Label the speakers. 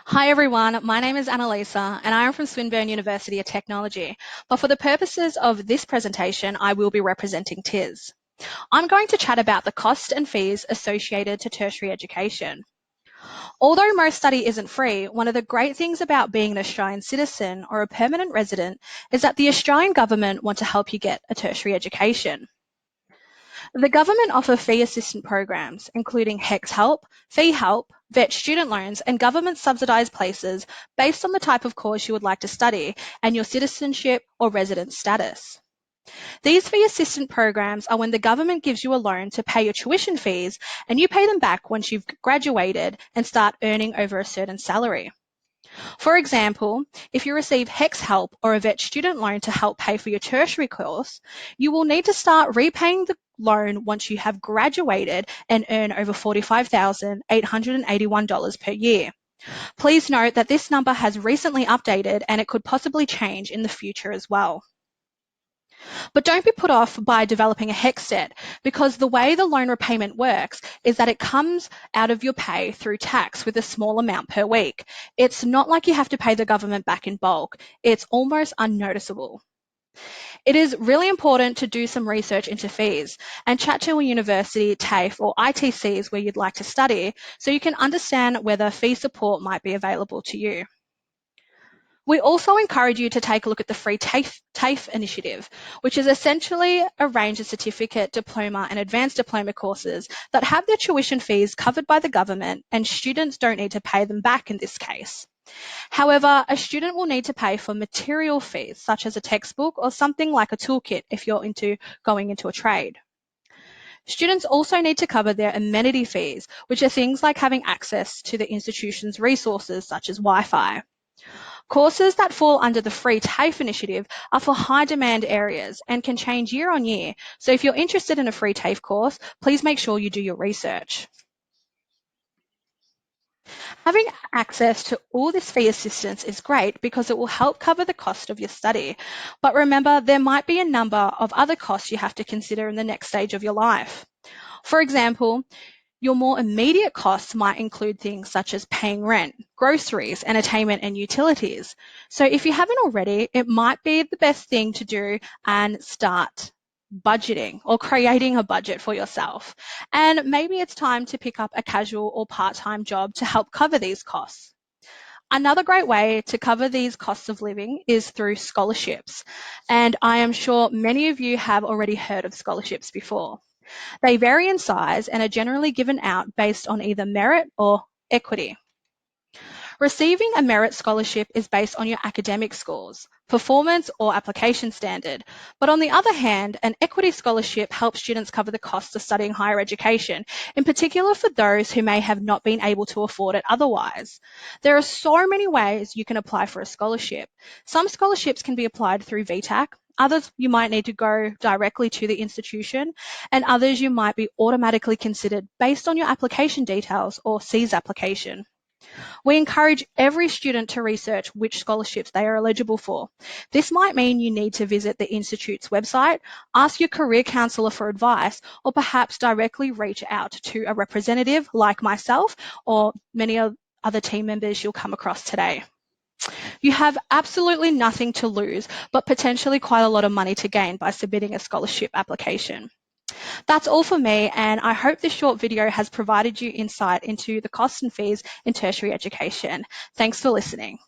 Speaker 1: Hi everyone, my name is Anna-Liza and I am from Swinburne University of Technology. But for the purposes of this presentation, I will be representing TIS. I'm going to chat about the cost and fees associated to tertiary education. Although most study isn't free, one of the great things about being an Australian citizen or a permanent resident is that the Australian government want to help you get a tertiary education. The government offer fee assistance programs, including HECS Help, Fee Help, VET student loans, and government subsidised places based on the type of course you would like to study and your citizenship or residence status. These fee assistance programs are when the government gives you a loan to pay your tuition fees and you pay them back once you've graduated and start earning over a certain salary. For example, if you receive HECS Help or a VET student loan to help pay for your tertiary course, you will need to start repaying the loan once you have graduated and earn over $45,881 per year. Please note that this number has recently updated and it could possibly change in the future as well. But don't be put off by developing a HECS debt because the way the loan repayment works is that it comes out of your pay through tax with a small amount per week. It's not like you have to pay the government back in bulk. It's almost unnoticeable. It is really important to do some research into fees and chat to a university, TAFE or ITCs where you'd like to study so you can understand whether fee support might be available to you. We also encourage you to take a look at the free TAFE initiative, which is essentially a range of certificate, diploma and advanced diploma courses that have their tuition fees covered by the government and students don't need to pay them back in this case. However, a student will need to pay for material fees such as a textbook or something like a toolkit if you're going into a trade. Students also need to cover their amenity fees, which are things like having access to the institution's resources such as Wi-Fi. Courses that fall under the free TAFE initiative are for high demand areas and can change year on year. So if you're interested in a free TAFE course, please make sure you do your research. Having access to all this fee assistance is great because it will help cover the cost of your study. But remember, there might be a number of other costs you have to consider in the next stage of your life. For example, your more immediate costs might include things such as paying rent, groceries, entertainment, and utilities. So if you haven't already, it might be the best thing to do and start budgeting or creating a budget for yourself. And maybe it's time to pick up a casual or part-time job to help cover these costs. Another great way to cover these costs of living is through scholarships. And I am sure many of you have already heard of scholarships before. They vary in size and are generally given out based on either merit or equity. Receiving a merit scholarship is based on your academic scores, performance or application standard. But on the other hand, an equity scholarship helps students cover the costs of studying higher education, in particular for those who may have not been able to afford it otherwise. There are so many ways you can apply for a scholarship. Some scholarships can be applied through VTAC, others you might need to go directly to the institution, and others you might be automatically considered based on your application details or CEES application. We encourage every student to research which scholarships they are eligible for. This might mean you need to visit the Institute's website, ask your career counsellor for advice, or perhaps directly reach out to a representative like myself or many other team members you'll come across today. You have absolutely nothing to lose, but potentially quite a lot of money to gain by submitting a scholarship application. That's all for me, and I hope this short video has provided you insight into the costs and fees in tertiary education. Thanks for listening.